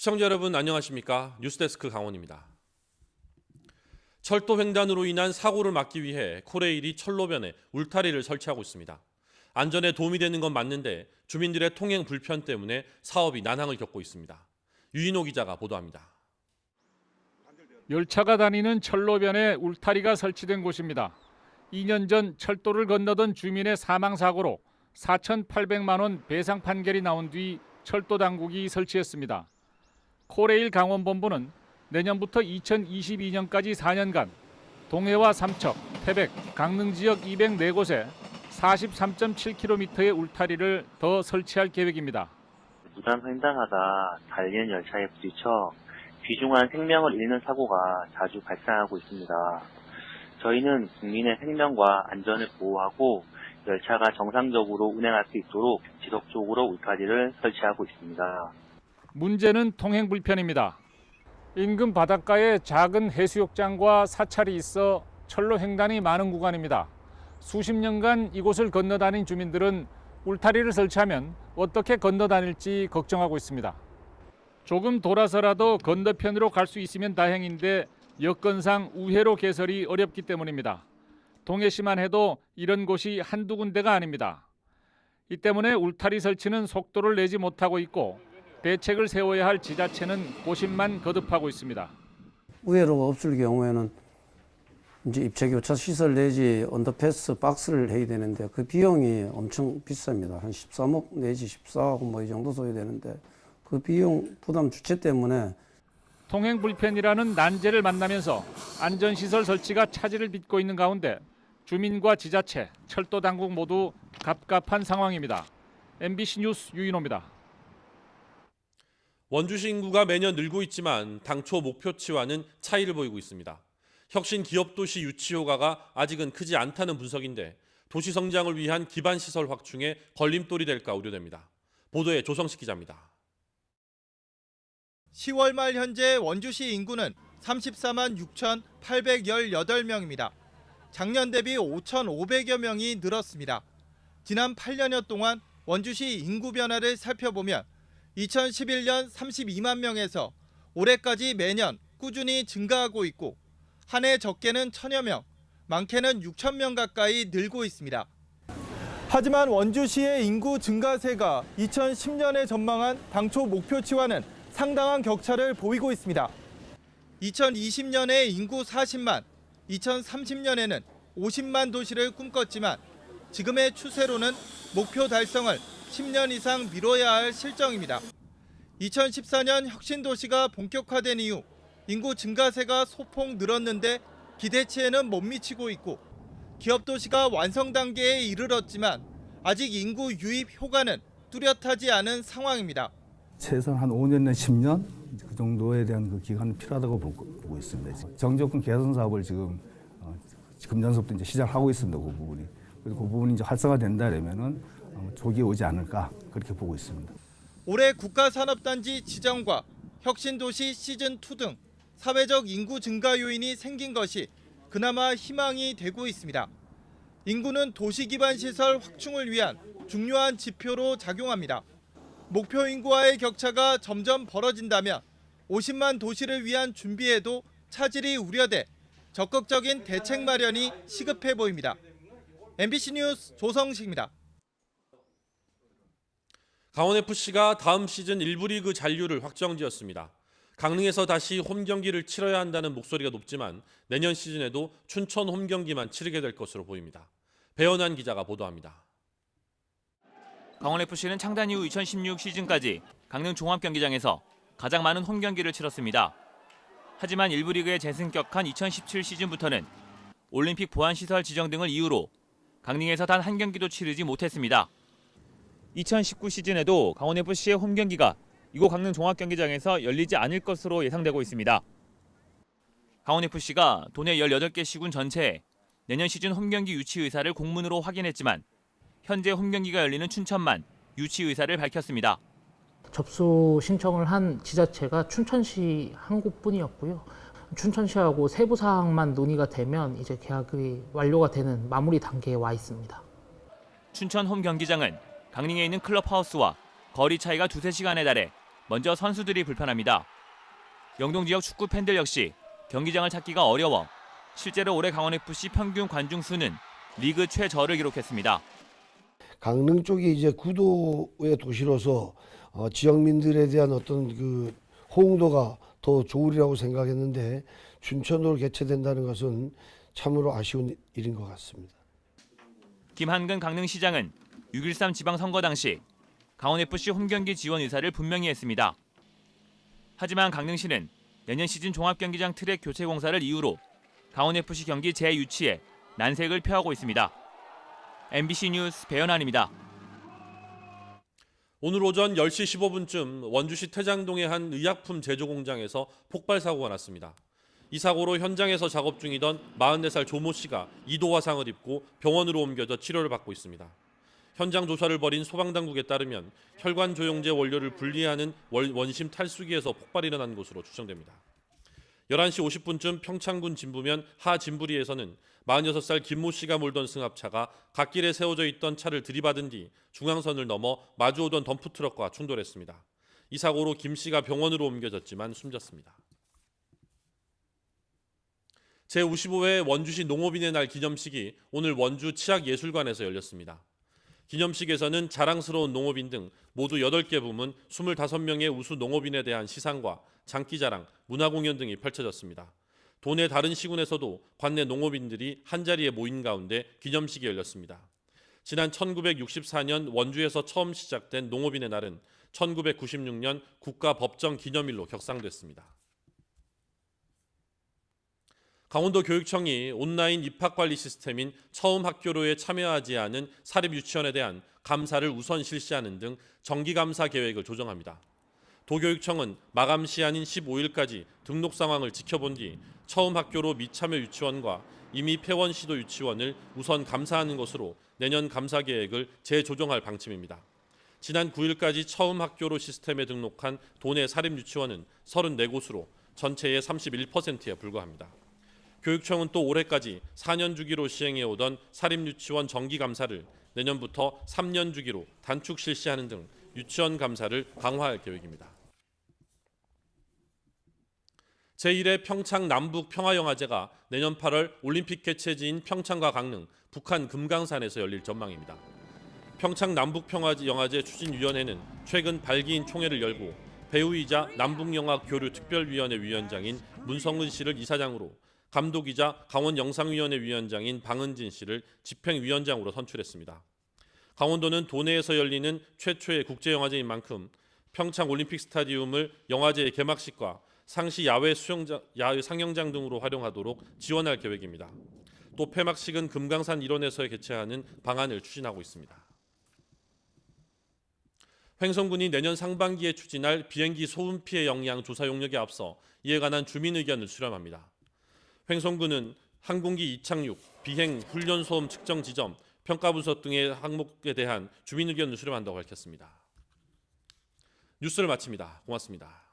시청자 여러분 안녕하십니까? 뉴스데스크 강원입니다. 철도 횡단으로 인한 사고를 막기 위해 코레일이 철로변에 울타리를 설치하고 있습니다. 안전에 도움이 되는 건 맞는데 주민들의 통행 불편 때문에 사업이 난항을 겪고 있습니다. 유인호 기자가 보도합니다. 열차가 다니는 철로변에 울타리가 설치된 곳입니다. 2년 전 철도를 건너던 주민의 사망 사고로 4,800만 원 배상 판결이 나온 뒤 철도 당국이 설치했습니다. 코레일 강원본부는 내년부터 2022년까지 4년간 동해와 삼척, 태백, 강릉 지역 204곳에 43.7km의 울타리를 더 설치할 계획입니다. 무단 횡단하다 달리는 열차에 부딪혀 귀중한 생명을 잃는 사고가 자주 발생하고 있습니다. 저희는 국민의 생명과 안전을 보호하고 열차가 정상적으로 운행할 수 있도록 지속적으로 울타리를 설치하고 있습니다. 문제는 통행 불편입니다. 인근 바닷가에 작은 해수욕장과 사찰이 있어 철로 횡단이 많은 구간입니다. 수십 년간 이곳을 건너다닌 주민들은 울타리를 설치하면 어떻게 건너다닐지 걱정하고 있습니다. 조금 돌아서라도 건너편으로 갈 수 있으면 다행인데 여건상 우회로 개설이 어렵기 때문입니다. 동해시만 해도 이런 곳이 한두 군데가 아닙니다. 이 때문에 울타리 설치는 속도를 내지 못하고 있고 대책을 세워야 할 지자체는 고심만 거듭하고 있습니다. 우회로가 없을 경우에는 이제 입체교차 시설 내지 언더패스 박스를 해야 되는데 그 비용이 엄청 비쌉니다. 한 13억 내지 14억 뭐 이 정도 소요되는데 그 비용 부담 주체 때문에 통행 불편이라는 난제를 만나면서 안전시설 설치가 차질을 빚고 있는 가운데 주민과 지자체, 철도 당국 모두 갑갑한 상황입니다. MBC 뉴스 유인호입니다. 원주시 인구가 매년 늘고 있지만 당초 목표치와는 차이를 보이고 있습니다. 혁신 기업도시 유치 효과가 아직은 크지 않다는 분석인데 도시 성장을 위한 기반시설 확충에 걸림돌이 될까 우려됩니다. 보도에 조성식 기자입니다. 10월 말 현재 원주시 인구는 34만 6,818명입니다. 작년 대비 5,500여 명이 늘었습니다. 지난 8년여 동안 원주시 인구 변화를 살펴보면 2011년 32만 명에서 올해까지 매년 꾸준히 증가하고 있고 한 해 적게는 1,000여 명, 많게는 6천 명 가까이 늘고 있습니다. 하지만 원주시의 인구 증가세가 2010년에 전망한 당초 목표치와는 상당한 격차를 보이고 있습니다. 2020년에 인구 40만, 2030년에는 50만 도시를 꿈꿨지만 지금의 추세로는 목표 달성을 10년 이상 미뤄야 할 실정입니다. 2014년 혁신도시가 본격화된 이후 인구 증가세가 소폭 늘었는데 기대치에는 못 미치고 있고 기업도시가 완성 단계에 이르렀지만 아직 인구 유입 효과는 뚜렷하지 않은 상황입니다. 최소한 한 5년에서 10년 그 정도에 대한 그 기간이 필요하다고 보고 있습니다. 정적권 개선 사업을 지금 금년서부터 이제 시작하고 있습니다. 그 부분이. 그래서 그 부분이 이제 활성화된다 그러면은 조기에 오지 않을까 그렇게 보고 있습니다. 올해 국가산업단지 지정과 혁신도시 시즌2 등 사회적 인구 증가 요인이 생긴 것이 그나마 희망이 되고 있습니다. 인구는 도시 기반 시설 확충을 위한 중요한 지표로 작용합니다. 목표 인구와의 격차가 점점 벌어진다면 50만 도시를 위한 준비에도 차질이 우려돼 적극적인 대책 마련이 시급해 보입니다. MBC 뉴스 조성식입니다. 강원FC가 다음 시즌 1부 리그 잔류를 확정지었습니다. 강릉에서 다시 홈 경기를 치러야 한다는 목소리가 높지만 내년 시즌에도 춘천 홈 경기만 치르게 될 것으로 보입니다. 배현환 기자가 보도합니다. 강원FC는 창단 이후 2016 시즌까지 강릉 종합경기장에서 가장 많은 홈 경기를 치렀습니다. 하지만 1부 리그에 재승격한 2017 시즌부터는 올림픽 보안시설 지정 등을 이유로 강릉에서 단 한 경기도 치르지 못했습니다. 2019 시즌에도 강원FC의 홈 경기가 이곳 강릉 종합경기장에서 열리지 않을 것으로 예상되고 있습니다. 강원FC가 도내 18개 시군 전체에 내년 시즌 홈 경기 유치 의사를 공문으로 확인했지만 현재 홈 경기가 열리는 춘천만 유치 의사를 밝혔습니다. 접수 신청을 한 지자체가 춘천시 한 곳뿐이었고요. 춘천시하고 세부 사항만 논의가 되면 이제 계약이 완료가 되는 마무리 단계에 와 있습니다. 춘천 홈 경기장은 강릉에 있는 클럽하우스와 거리 차이가 2-3시간에 달해 먼저 선수들이 불편합니다. 영동 지역 축구 팬들 역시 경기장을 찾기가 어려워 실제로 올해 강원FC 평균 관중 수는 리그 최저를 기록했습니다. 강릉 쪽이 이제 구도의 도시로서 지역민들에 대한 어떤 그 호응도가 더 좋으리라고 생각했는데 춘천으로 개최된다는 것은 참으로 아쉬운 일인 것 같습니다. 김한근 강릉시장은 6.13 지방선거 당시 강원FC 홈경기 지원 의사를 분명히 했습니다. 하지만 강릉시는 내년 시즌 종합경기장 트랙 교체 공사를 이유로 강원FC 경기 재유치에 난색을 표하고 있습니다. MBC 뉴스 배현환입니다. 오늘 오전 10시 15분쯤 원주시 태장동의 한 의약품 제조 공장에서 폭발 사고가 났습니다. 이 사고로 현장에서 작업 중이던 44살 조모 씨가 2도 화상을 입고 병원으로 옮겨져 치료를 받고 있습니다. 현장 조사를 벌인 소방당국에 따르면 혈관 조영제 원료를 분리하는 원심 탈수기에서 폭발이 일어난 것으로 추정됩니다. 11시 50분쯤 평창군 진부면 하 진부리에서는 46살 김모 씨가 몰던 승합차가 갓길에 세워져 있던 차를 들이받은 뒤 중앙선을 넘어 마주오던 덤프트럭과 충돌했습니다. 이 사고로 김 씨가 병원으로 옮겨졌지만 숨졌습니다. 제55회 원주시 농업인의 날 기념식이 오늘 원주 치학예술관에서 열렸습니다. 기념식에서는 자랑스러운 농업인 등 모두 8개 부문 25명의 우수 농업인에 대한 시상과 장기자랑, 문화공연 등이 펼쳐졌습니다. 도내 다른 시군에서도 관내 농업인들이 한자리에 모인 가운데 기념식이 열렸습니다. 지난 1964년 원주에서 처음 시작된 농업인의 날은 1996년 국가법정기념일로 격상됐습니다. 강원도 교육청이 온라인 입학관리 시스템인 처음 학교로에 참여하지 않은 사립유치원에 대한 감사를 우선 실시하는 등 정기감사 계획을 조정합니다. 도교육청은 마감 시한인 15일까지 등록 상황을 지켜본 뒤 처음 학교로 미참여 유치원과 이미 폐원 시도 유치원을 우선 감사하는 것으로 내년 감사 계획을 재조정할 방침입니다. 지난 9일까지 처음 학교로 시스템에 등록한 도내 사립유치원은 34곳으로 전체의 31%에 불과합니다. 교육청은 또 올해까지 4년 주기로 시행해오던 사립유치원 정기감사를 내년부터 3년 주기로 단축 실시하는 등 유치원 감사를 강화할 계획입니다. 제1회 평창 남북 평화영화제가 내년 8월 올림픽 개최지인 평창과 강릉, 북한 금강산에서 열릴 전망입니다. 평창 남북평화영화제 추진위원회는 최근 발기인 총회를 열고 배우이자 남북영화 교류 특별위원회 위원장인 문성은 씨를 이사장으로 감독이자 강원영상위원회 위원장인 방은진 씨를 집행위원장으로 선출했습니다. 강원도는 도내에서 열리는 최초의 국제영화제인 만큼 평창 올림픽 스타디움을 영화제의 개막식과 상시 야외 상영장 등으로 활용하도록 지원할 계획입니다. 또 폐막식은 금강산 일원에서 개최하는 방안을 추진하고 있습니다. 횡성군이 내년 상반기에 추진할 비행기 소음 피해 영향 조사 용역에 앞서 이에 관한 주민 의견을 수렴합니다. 횡성군은 항공기 이착륙, 비행, 훈련 소음 측정 지점, 평가 분석 등의 항목에 대한 주민 의견을 수렴한다고 밝혔습니다. 뉴스를 마칩니다. 고맙습니다.